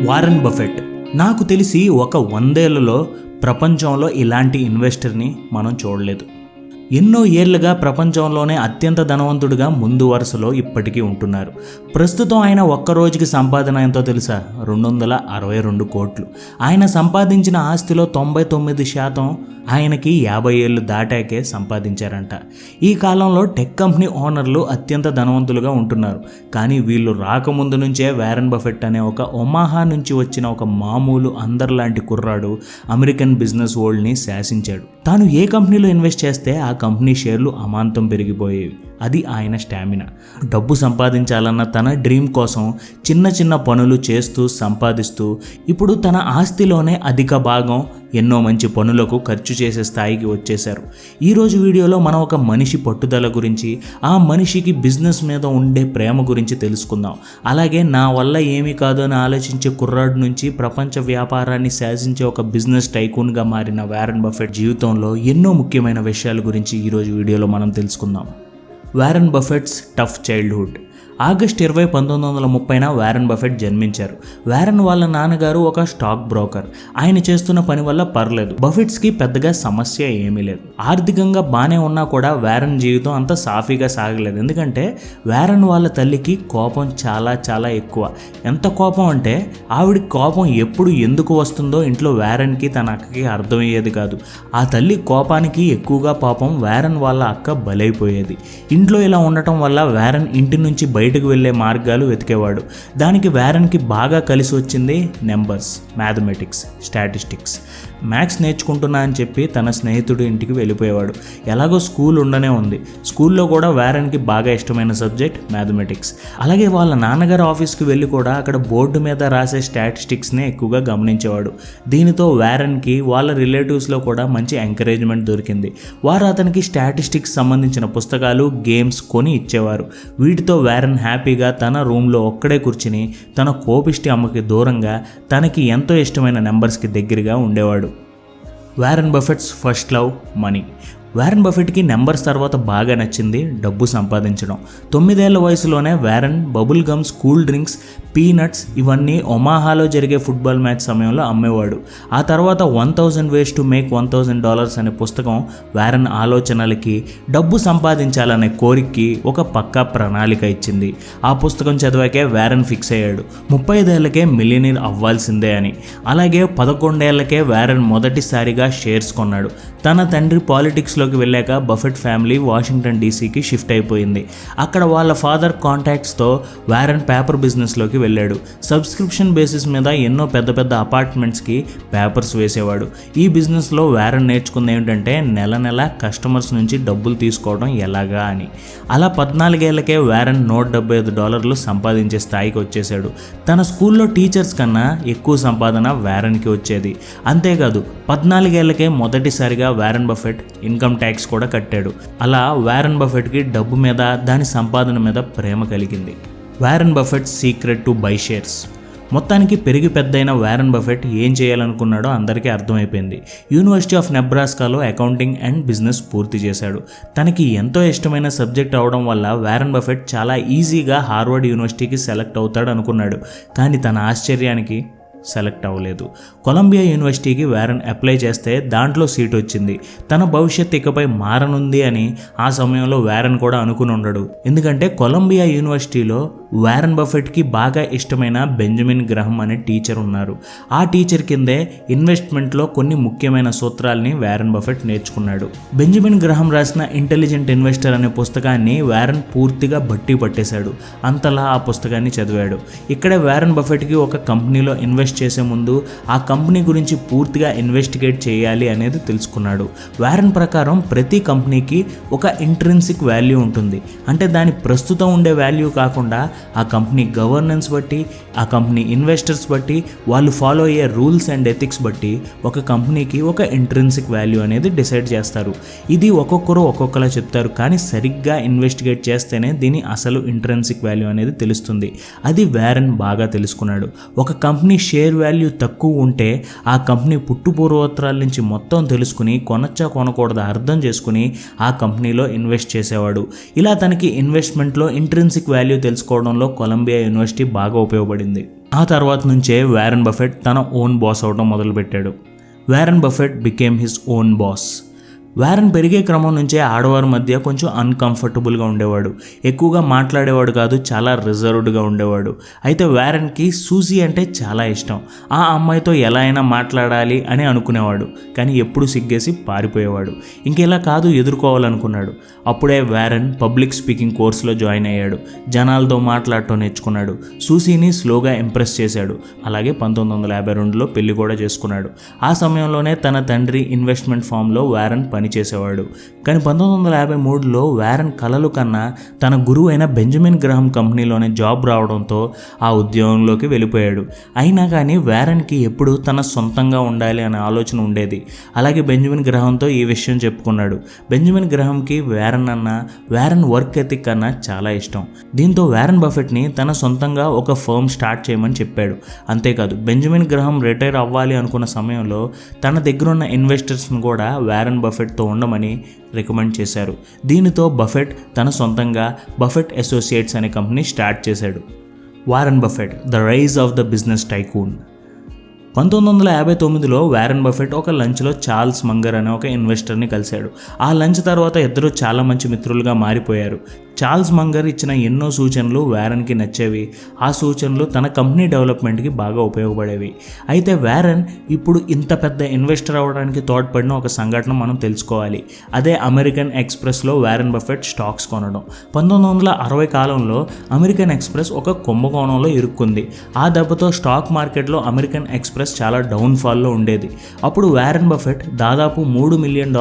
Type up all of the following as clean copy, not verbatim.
Warren Buffett. నాకు తెలిసి ఒక 100 ఏళ్లలో ప్రపంచంలో ఇలాంటి ఇన్వెస్టర్ని మనం చూడలేదు. ఎన్నో ఏళ్లుగా ప్రపంచంలోనే అత్యంత ధనవంతుడిగా ముందు వరుసలో ఇప్పటికీ ఉంటున్నారు. ప్రస్తుతం ఆయన ఒక్క రోజుకి సంపాదన ఎంతో తెలుసా? 262 కోట్లు. ఆయన సంపాదించిన ఆస్తిలో 99% ఆయనకి 50 ఏళ్ళు దాటాకే సంపాదించారంట. ఈ కాలంలో టెక్ కంపెనీ ఓనర్లు అత్యంత ధనవంతులుగా ఉంటున్నారు. కానీ వీళ్ళు రాకముందు నుంచే వారెన్ బఫెట్ అనే ఒక ఒమాహా నుంచి వచ్చిన ఒక మామూలు అందరిలాంటి కుర్రాడు అమెరికన్ బిజినెస్ వరల్డ్ని శాసించాడు. తాను ఏ కంపెనీలో ఇన్వెస్ట్ చేస్తే ఆ కంపెనీ షేర్లు అమాంతం పెరిగిపోయేవి. అది ఆయన స్టామినా. డబ్బు సంపాదించాలన్న తన డ్రీమ్ కోసం చిన్న చిన్న పనులు చేస్తూ సంపాదిస్తూ ఇప్పుడు తన ఆస్తిలోనే అధిక భాగం ఎన్నో మంచి పనులకు ఖర్చు చేసే స్థాయికి వచ్చేశారు. ఈరోజు వీడియోలో మనం ఒక మనిషి పట్టుదల గురించి, ఆ మనిషికి బిజినెస్ మీద ఉండే ప్రేమ గురించి తెలుసుకుందాం. అలాగే నా వల్ల ఏమీ కాదు అని ఆలోచించే కుర్రాడు నుంచి ప్రపంచ వ్యాపారాన్ని శాసించే ఒక బిజినెస్ టైకూన్గా మారిన వారెన్ బఫెట్ జీవితంలో ఎన్నో ముఖ్యమైన విషయాల గురించి ఈరోజు వీడియోలో మనం తెలుసుకుందాం. Warren Buffett's tough childhood. August 20, 1930 Warren Buffett జన్మించారు. వారెన్ వాళ్ళ నాన్నగారు ఒక స్టాక్ బ్రోకర్. ఆయన చేస్తున్న పని వల్ల పర్లేదు, బఫెట్స్కి పెద్దగా సమస్య ఏమీ లేదు. ఆర్థికంగా బాగానే ఉన్నా కూడా వారెన్ జీవితం అంత సాఫీగా సాగలేదు. ఎందుకంటే వారెన్ వాళ్ళ తల్లికి కోపం చాలా చాలా ఎక్కువ. ఎంత కోపం అంటే ఆవిడ కోపం ఎప్పుడు ఎందుకు వస్తుందో ఇంట్లో వారెన్కి తన అక్కకి అర్థమయ్యేది కాదు. ఆ తల్లి కోపానికి ఎక్కువగా పాపం వారెన్ వాళ్ళ అక్క బలైపోయేది. ఇంట్లో ఇలా ఉండటం వల్ల వారెన్ ఇంటి నుంచి బయటకు వెళ్ళే మార్గాలు వెతికేవాడు. దానికి వారెన్కి బాగా కలిసి వచ్చింది నెంబర్స్, మ్యాథమెటిక్స్, స్టాటిస్టిక్స్. మ్యాథ్స్ నేర్చుకుంటున్నా అని చెప్పి తన స్నేహితుడి ఇంటికి వెళ్ళిపోయేవాడు. ఎలాగో స్కూల్ ఉండనే ఉంది. స్కూల్లో కూడా వారెన్కి బాగా ఇష్టమైన సబ్జెక్ట్ మ్యాథమెటిక్స్. అలాగే వాళ్ళ నాన్నగారు ఆఫీస్కి వెళ్ళి కూడా అక్కడ బోర్డు మీద రాసే స్టాటిస్టిక్స్నే ఎక్కువగా గమనించేవాడు. దీనితో వారెన్కి వాళ్ళ రిలేటివ్స్లో కూడా మంచి ఎంకరేజ్మెంట్ దొరికింది. వారు అతనికి స్టాటిస్టిక్స్ సంబంధించిన పుస్తకాలు, గేమ్స్ కొని ఇచ్చేవారు. వీటితో వారెన్ హ్యాపీగా తన రూమ్లో ఒక్కడే కూర్చుని తన కోపిష్టి అమ్మకి దూరంగా తనకి ఎంతో ఇష్టమైన నెంబర్స్కి దగ్గరగా ఉండేవాడు. Warren Buffett's first love money. Warren బఫెట్కి నెంబర్స్ తర్వాత బాగా నచ్చింది డబ్బు సంపాదించడం. 9 ఏళ్ల వయసులోనే Warren bubble gums, cool drinks, peanuts ఇవన్నీ ఒమాహాలో జరిగే ఫుట్బాల్ మ్యాచ్ సమయంలో అమ్మేవాడు. ఆ తర్వాత 1000 ways to make $1000 అనే పుస్తకం వారెన్ ఆలోచనలకి, డబ్బు సంపాదించాలనే కోరికకి ఒక పక్కా ప్రణాళిక ఇచ్చింది. ఆ పుస్తకం చదివాకే వారెన్ ఫిక్స్ అయ్యాడు 35 ఏళ్లకే మిలియనీర్ అవ్వాల్సిందే అని. అలాగే 11 ఏళ్లకే వారెన్ మొదటిసారిగా షేర్స్ కొన్నాడు. తన తండ్రి పాలిటిక్స్లోకి వెళ్ళాక బఫెట్ ఫ్యామిలీ వాషింగ్టన్ డీసీకి షిఫ్ట్ అయిపోయింది. అక్కడ వాళ్ళ ఫాదర్ కాంటాక్ట్స్తో వారెన్ పేపర్ బిజినెస్లోకి వెళ్ళాడు. సబ్స్క్రిప్షన్ బేసిస్ మీద ఎన్నో పెద్ద పెద్ద అపార్ట్మెంట్స్కి పేపర్స్ వేసేవాడు. ఈ బిజినెస్లో వారెన్ నేర్చుకుంది ఏంటంటే నెల నెల కస్టమర్స్ నుంచి డబ్బులు తీసుకోవడం ఎలాగా అని. అలా 14 ఏళ్లకే వారెన్ $175 సంపాదించే స్థాయికి వచ్చేసాడు. తన స్కూల్లో టీచర్స్ కన్నా ఎక్కువ సంపాదన వారెన్కి వచ్చేది. అంతేకాదు 14 ఏళ్లకే మొదటిసారిగా వారెన్ బఫెట్ ఇన్కమ్ ట్యాక్స్ కూడా కట్టాడు. అలా వారెన్ బఫెట్కి డబ్బు మీద, దాని సంపాదన మీద ప్రేమ కలిగింది. Warren Buffett secret to buy shares. మొత్తానికి పెరిగి పెద్దయిన వారెన్ బఫెట్ ఏం చేయాలనుకున్నాడో అందరికీ అర్థమైపోయింది. యూనివర్సిటీ ఆఫ్ నెబ్రాస్కాలో అకౌంటింగ్ అండ్ బిజినెస్ పూర్తి చేశాడు. తనకి ఎంతో ఇష్టమైన సబ్జెక్ట్ అవడం వల్ల వారెన్ బఫెట్ చాలా ఈజీగా హార్వర్డ్ యూనివర్సిటీకి సెలెక్ట్ అవుతాడు అనుకున్నాడు. కానీ తన ఆశ్చర్యానికి సెలెక్ట్ అవ్వలేదు. కొలంబియా యూనివర్సిటీకి వారెన్ అప్లై చేస్తే దాంట్లో సీట్ వచ్చింది. తన భవిష్యత్తు ఇకపై మారనుంది అని ఆ సమయంలో వారెన్ కూడా అనుకుని ఉండడు. ఎందుకంటే కొలంబియా యూనివర్సిటీలో వారెన్ బఫెట్కి బాగా ఇష్టమైన బెంజమిన్ గ్రహం అనే టీచర్ ఉన్నారు. ఆ టీచర్ కిందే ఇన్వెస్ట్మెంట్లో కొన్ని ముఖ్యమైన సూత్రాల్ని వారెన్ బఫెట్ నేర్చుకున్నాడు. బెంజమిన్ గ్రహం రాసిన ఇంటెలిజెంట్ ఇన్వెస్టర్ అనే పుస్తకాన్ని వారెన్ పూర్తిగా బట్టి పట్టేశాడు. అంతలా ఆ పుస్తకాన్ని చదివాడు. ఇక్కడే వారెన్ బఫెట్కి ఒక కంపెనీలో ఇన్వెస్ట్ చేసే ముందు ఆ కంపెనీ గురించి పూర్తిగా ఇన్వెస్టిగేట్ చేయాలి అనేది తెలుసుకున్నాడు. వారెన్ ప్రకారం ప్రతి కంపెనీకి ఒక ఇంట్రిన్సిక్ వాల్యూ ఉంటుంది. అంటే దాని ప్రస్తుతం ఉండే వాల్యూ కాకుండా ఆ కంపెనీ గవర్నెన్స్ బట్టి, ఆ కంపెనీ ఇన్వెస్టర్స్ బట్టి, వాళ్ళు ఫాలో అయ్యే రూల్స్ అండ్ ఎథిక్స్ బట్టి ఒక కంపెనీకి ఒక ఇంట్రిన్సిక్ వాల్యూ అనేది డిసైడ్ చేస్తారు. ఇది ఒక్కొక్కరు ఒక్కొక్కలా చెప్తారు. కానీ సరిగ్గా ఇన్వెస్టిగేట్ చేస్తేనే దీని అసలు ఇంట్రిన్సిక్ వాల్యూ అనేది తెలుస్తుంది. అది వారెన్ బాగా తెలుసుకున్నాడు. ఒక కంపెనీ షేర్ వాల్యూ తక్కువ ఉంటే ఆ కంపెనీ పుట్టుపూర్వోత్తరాల నుంచి మొత్తం తెలుసుకుని కొనచ్చా కొనకూడదు అర్థం చేసుకుని ఆ కంపెనీలో ఇన్వెస్ట్ చేసేవాడు. ఇలా తనకి ఇన్వెస్ట్మెంట్లో ఇంట్రిన్సిక్ వాల్యూ తెలుసుకోవడంలో కొలంబియా యూనివర్సిటీ బాగా ఉపయోగపడింది. ఆ తర్వాత నుంచే వారెన్ బఫెట్ తన ఓన్ బాస్ అవడం మొదలుపెట్టాడు. Warren Buffett became his own boss. Warren పెరిగే క్రమం నుంచే ఆడవారి మధ్య కొంచెం అన్కంఫర్టబుల్గా ఉండేవాడు. ఎక్కువగా మాట్లాడేవాడు కాదు, చాలా రిజర్వ్డ్గా ఉండేవాడు. అయితే వారెన్కి సూజీ అంటే చాలా ఇష్టం. ఆ అమ్మాయితో ఎలా అయినా మాట్లాడాలి అని అనుకునేవాడు, కానీ ఎప్పుడు సిగ్గేసి పారిపోయేవాడు. ఇంకెలా కాదు, ఎదుర్కోవాలనుకున్నాడు. అప్పుడే వారెన్ పబ్లిక్ స్పీకింగ్ కోర్సులో జాయిన్ అయ్యాడు. జనాలతో మాట్లాడటం నేర్చుకున్నాడు. సూసీని స్లోగా ఇంప్రెస్ చేశాడు. అలాగే 1952లో పెళ్లి కూడా చేసుకున్నాడు. ఆ సమయంలోనే తన తండ్రి ఇన్వెస్ట్మెంట్ ఫామ్లో వారెన్ పనిచేసేవాడు. కానీ 1953లో వారెన్ కలలు కన్నా తన గురువు అయిన బెంజమిన్ గ్రహం కంపెనీలోనే జాబ్ రావడంతో ఆ ఉద్యోగంలోకి వెళ్ళిపోయాడు. అయినా కానీ వారెన్కి ఎప్పుడు తన సొంతంగా ఉండాలి అనే ఆలోచన ఉండేది. అలాగే బెంజమిన్ గ్రహంతో ఈ విషయం చెప్పుకున్నాడు. బెంజమిన్ గ్రహంకి వారెన్ వర్క్ ఎథిక్ అన్నా చాలా ఇష్టం. దీంతో వారెన్ బఫెట్ని తన సొంతంగా ఒక ఫర్మ్ స్టార్ట్ చేయమని చెప్పాడు. అంతేకాదు, బెంజమిన్ గ్రహం రిటైర్ అవ్వాలి అనుకున్న సమయంలో తన దగ్గరున్న ఇన్వెస్టర్స్ను కూడా వారెన్ బఫెట్తో ఉండమని రికమెండ్ చేశారు. దీనితో బఫెట్ తన సొంతంగా బఫెట్ అసోసియేట్స్ అనే కంపెనీ స్టార్ట్ చేశాడు. Warren Buffett, the rise of the business tycoon. 1959లో వారెన్ బఫెట్ ఒక లంచ్లో చార్ల్స్ మంగర్ అనే ఒక ఇన్వెస్టర్ని కలిశాడు. ఆ లంచ్ తర్వాత ఇద్దరు చాలా మంచి మిత్రులుగా మారిపోయారు. చార్ల్స్ మంగర్ ఇచ్చిన ఎన్నో సూచనలు వారెన్కి నచ్చేవి. ఆ సూచనలు తన కంపెనీ డెవలప్మెంట్కి బాగా ఉపయోగపడేవి. అయితే వారెన్ ఇప్పుడు ఇంత పెద్ద ఇన్వెస్టర్ అవ్వడానికి తోడ్పడిన ఒక సంఘటన మనం తెలుసుకోవాలి. అదే అమెరికన్ ఎక్స్ప్రెస్లో వారెన్ బఫెట్ స్టాక్స్ కొనడం. 1960 కాలంలో అమెరికన్ ఎక్స్ప్రెస్ ఒక కుంభకోణంలో ఇరుక్కుంది. ఆ దెబ్బతో స్టాక్ మార్కెట్లో అమెరికన్ ఎక్స్ప్రెస్ చాలా డౌన్ఫాల్లో ఉండేది. అప్పుడు వారెన్ బఫెట్ దాదాపు $3 మిలియన్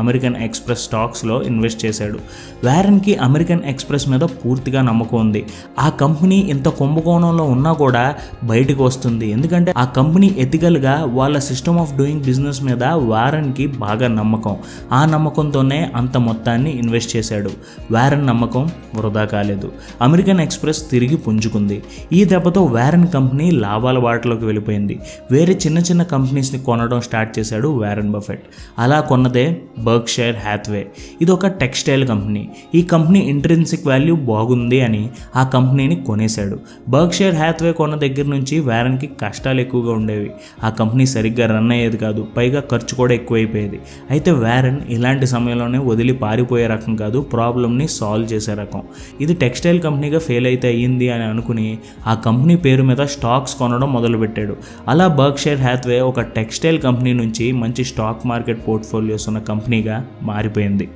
అమెరికన్ ఎక్స్ప్రెస్ స్టాక్స్లో ఇన్వెస్ట్ చేశాడు. వారెన్కి అమెరికన్ ఎక్స్ప్రెస్ మీద పూర్తిగా నమ్మకం ఉంది. ఆ కంపెనీ ఇంత కుంభకోణంలో ఉన్నా కూడా బయటకు వస్తుంది, ఎందుకంటే ఆ కంపెనీ ఎథికల్గా వాళ్ళ సిస్టమ్ ఆఫ్ డూయింగ్ బిజినెస్ మీద వారెన్కి బాగా నమ్మకం. ఆ నమ్మకంతోనే అంత మొత్తాన్ని ఇన్వెస్ట్ చేశాడు. వారెన్ నమ్మకం వృధా కాలేదు. అమెరికన్ ఎక్స్ప్రెస్ తిరిగి పుంజుకుంది. ఈ దెబ్బతో వారెన్ కంపెనీ లాభాల బాటలోకి వెళ్ళిపోయింది. వేరే చిన్న చిన్న కంపెనీస్ని కొనడం స్టార్ట్ చేశాడు వారెన్ బఫెట్. అలా కొన్నదే బర్క్షైర్ హ్యాత్వే. ఇది ఒక టెక్స్టైల్ కంపెనీ. ఈ కంపెనీ ఇంట్రిన్సిక్ వాల్యూ బాగుంది అని ఆ కంపెనీని కొనేశాడు. బర్క్షైర్ హ్యాత్వే కొన్న దగ్గర నుంచి వారెన్కి కష్టాలు ఎక్కువగా ఉండేవి. ఆ కంపెనీ సరిగ్గా రన్ అయ్యేది కాదు, పైగా ఖర్చు కూడా ఎక్కువైపోయేది. అయితే వారెన్ ఇలాంటి సమయంలోనే వదిలి పారిపోయే రకం కాదు, ప్రాబ్లమ్ని సాల్వ్ చేసే రకం. ఇది టెక్స్టైల్ కంపెనీగా ఫెయిల్ అయితే అయ్యింది అని అనుకుని ఆ కంపెనీ పేరు మీద స్టాక్స్ కొనడం మొదలుపెట్టాడు. అలా బర్క్షైర్ హ్యాత్వే ఒక టెక్స్టైల్ కంపెనీ నుంచి మంచి స్టాక్ మార్కెట్ పోర్ట్ఫోలియోస్ ఉన్న కంపెనీగా మారిపోయింది.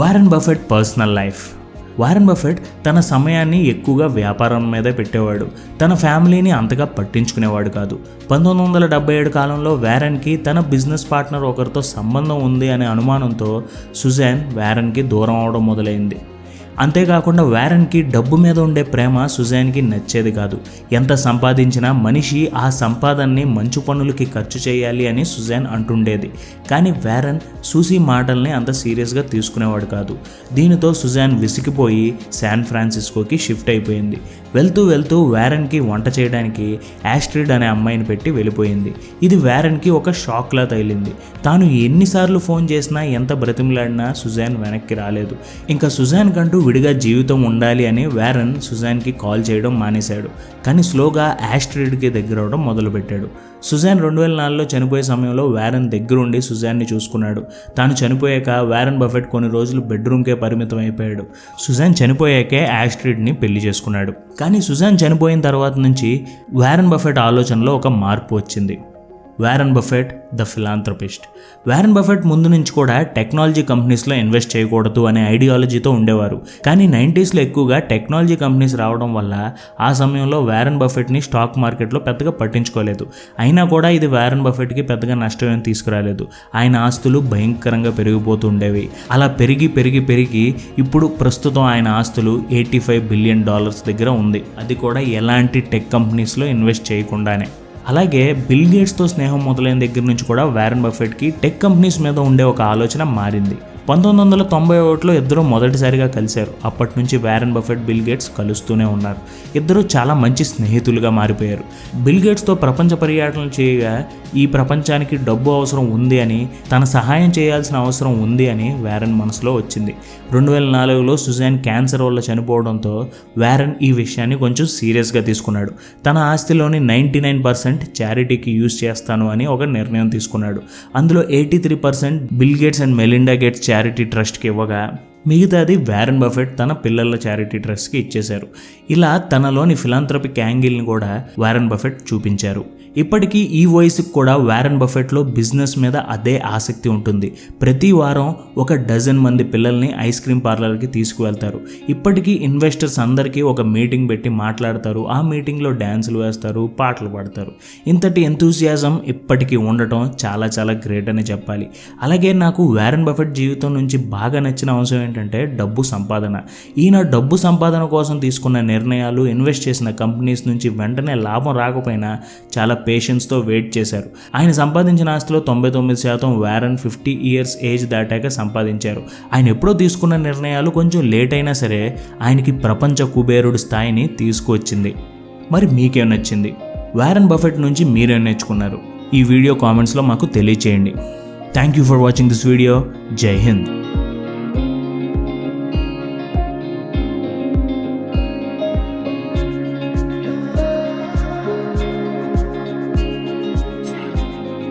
Warren Buffett personal life. Warren Buffett తన సమయాన్ని ఎక్కువగా వ్యాపారం మీదే పెట్టేవాడు. తన ఫ్యామిలీని అంతగా పట్టించుకునేవాడు కాదు. 1977 కాలంలో వారెన్కి తన బిజినెస్ పార్ట్నర్ ఒకరితో సంబంధం ఉంది అనే అనుమానంతో సుజాన్ వారెన్కి దూరం అవడం మొదలైంది. అంతేకాకుండా వారెన్కి డబ్బు మీద ఉండే ప్రేమ సుజాన్కి నచ్చేది కాదు. ఎంత సంపాదించినా మనిషి ఆ సంపాదనని మంచు పనులకి ఖర్చు చేయాలి అని సుజాన్ అంటుండేది. కానీ వారెన్ సూసీ మాటల్ని అంత సీరియస్గా తీసుకునేవాడు కాదు. దీనితో సుజాన్ విసిగిపోయి శాన్ ఫ్రాన్సిస్కోకి షిఫ్ట్ అయిపోయింది. వెళ్తూ వెళ్తూ వారెన్కి వంట చేయడానికి యాస్ట్రిడ్ అనే అమ్మాయిని పెట్టి వెళ్ళిపోయింది. ఇది వారెన్కి ఒక షాక్లా తగిలింది. తాను ఎన్నిసార్లు ఫోన్ చేసినా, ఎంత బ్రతిమలాడినా సుజాన్ వెనక్కి రాలేదు. ఇంకా సుజాన్ కంటూ విడిగా జీవితం ఉండాలి అని వారెన్ సుజాన్కి కాల్ చేయడం మానేశాడు. కానీ స్లోగా యాస్ట్రిడ్కి దగ్గర అవడం మొదలుపెట్టాడు. సుజాన్ 2004లో చనిపోయే సమయంలో వారెన్ దగ్గరుండి సుజాన్ని చూసుకున్నాడు. తాను చనిపోయాక వారెన్ బఫెట్ కొన్ని రోజులు బెడ్రూమ్కే పరిమితం అయిపోయాడు. సుజాన్ చనిపోయాకే యాస్ట్రిడ్ని పెళ్లి చేసుకున్నాడు. కానీ సుజాన్ చనిపోయిన తర్వాత నుంచి వారెన్ బఫెట్ ఆలోచనలో ఒక మార్పు వచ్చింది. Warren Buffett the philanthropist. Warren Buffett ముందు నుంచి కూడా టెక్నాలజీ కంపెనీస్లో ఇన్వెస్ట్ చేయకూడదు అనే ఐడియాలజీతో ఉండేవారు. కానీ 90sలో ఎక్కువగా టెక్నాలజీ కంపెనీస్ రావడం వల్ల ఆ సమయంలో వారెన్ బఫెట్ని స్టాక్ మార్కెట్లో పెద్దగా పట్టించుకోలేదు. అయినా కూడా ఇది వారెన్ బఫెట్కి పెద్దగా నష్టం ఏం తీసుకురాలేదు. ఆయన ఆస్తులు భయంకరంగా పెరిగిపోతూ ఉండేవి. అలా పెరిగి పెరిగి పెరిగి ఇప్పుడు ప్రస్తుతం ఆయన ఆస్తులు $85 బిలియన్ దగ్గర ఉంది. అది కూడా ఎలాంటి టెక్ కంపెనీస్లో ఇన్వెస్ట్ చేయకుండానే. అలాగే బిల్ గేట్స్తో స్నేహం మొదలైన దగ్గర నుంచి కూడా వారెన్ బఫెట్కి టెక్ కంపెనీస్ మీద ఉండే ఒక ఆలోచన మారింది. 1991లో ఇద్దరు మొదటిసారిగా కలిశారు. అప్పటి నుంచి వారెన్ బఫెట్, బిల్ గేట్స్ కలుస్తూనే ఉన్నారు. ఇద్దరు చాలా మంచి స్నేహితులుగా మారిపోయారు. బిల్ గేట్స్తో ప్రపంచ పర్యటనలు చేయగా ఈ ప్రపంచానికి డబ్బు అవసరం ఉంది అని, తన సహాయం చేయాల్సిన అవసరం ఉంది అని వారెన్ మనసులో వచ్చింది. 2004లో సుజాన్ క్యాన్సర్ వల్ల చనిపోవడంతో వారెన్ ఈ విషయాన్ని కొంచెం సీరియస్గా తీసుకున్నాడు. తన ఆస్తిలోని 99% చారిటీకి యూజ్ చేస్తాను అని ఒక నిర్ణయం తీసుకున్నాడు. అందులో 83% Bill Gates and Melinda Gates charity ట్రస్ట్కి ఇవ్వగా మిగతాది వారెన్ బఫెట్ తన పిల్లల చారిటీ ట్రస్ట్కి ఇచ్చేశారు. ఇలా తనలోని ఫిలాంథ్రపిక్ యాంగిల్ని కూడా వారెన్ బఫెట్ చూపించారు. ఇప్పటికీ ఈ వయసుకు కూడా వారెన్ బఫెట్లో బిజినెస్ మీద అదే ఆసక్తి ఉంటుంది. ప్రతి వారం 12 మంది పిల్లల్ని ఐస్ క్రీమ్ పార్లర్కి తీసుకువెళ్తారు. ఇప్పటికీ ఇన్వెస్టర్స్ అందరికీ ఒక మీటింగ్ పెట్టి మాట్లాడతారు. ఆ మీటింగ్లో డ్యాన్సులు వేస్తారు, పాటలు పాడతారు. ఇంతటి ఎంతూజియాజం ఇప్పటికీ ఉండటం చాలా చాలా గ్రేట్ అని చెప్పాలి. అలాగే నాకు వారెన్ బఫెట్ జీవితం నుంచి బాగా నచ్చిన అంశం ఏంటంటే డబ్బు సంపాదన. ఈయన డబ్బు సంపాదన కోసం తీసుకున్న నిర్ణయాలు, ఇన్వెస్ట్ చేసిన కంపెనీస్ నుంచి వెంటనే లాభం రాకపోయినా చాలా పేషెన్స్తో వెయిట్ చేశారు. ఆయన సంపాదించిన ఆస్తిలో 99% వారెన్ 50 ఇయర్స్ ఏజ్ దాటాక సంపాదించారు. ఆయన ఎప్పుడో తీసుకున్న నిర్ణయాలు కొంచెం లేట్ అయినా సరే ఆయనకి ప్రపంచ కుబేరుడు స్థాయిని తీసుకువచ్చింది. మరి మీకేం నచ్చింది? వారెన్ బఫెట్ నుంచి మీరేం నేర్చుకున్నారు? ఈ వీడియో కామెంట్స్లో మాకు తెలియచేయండి. Thank you for watching this video. జై హింద్.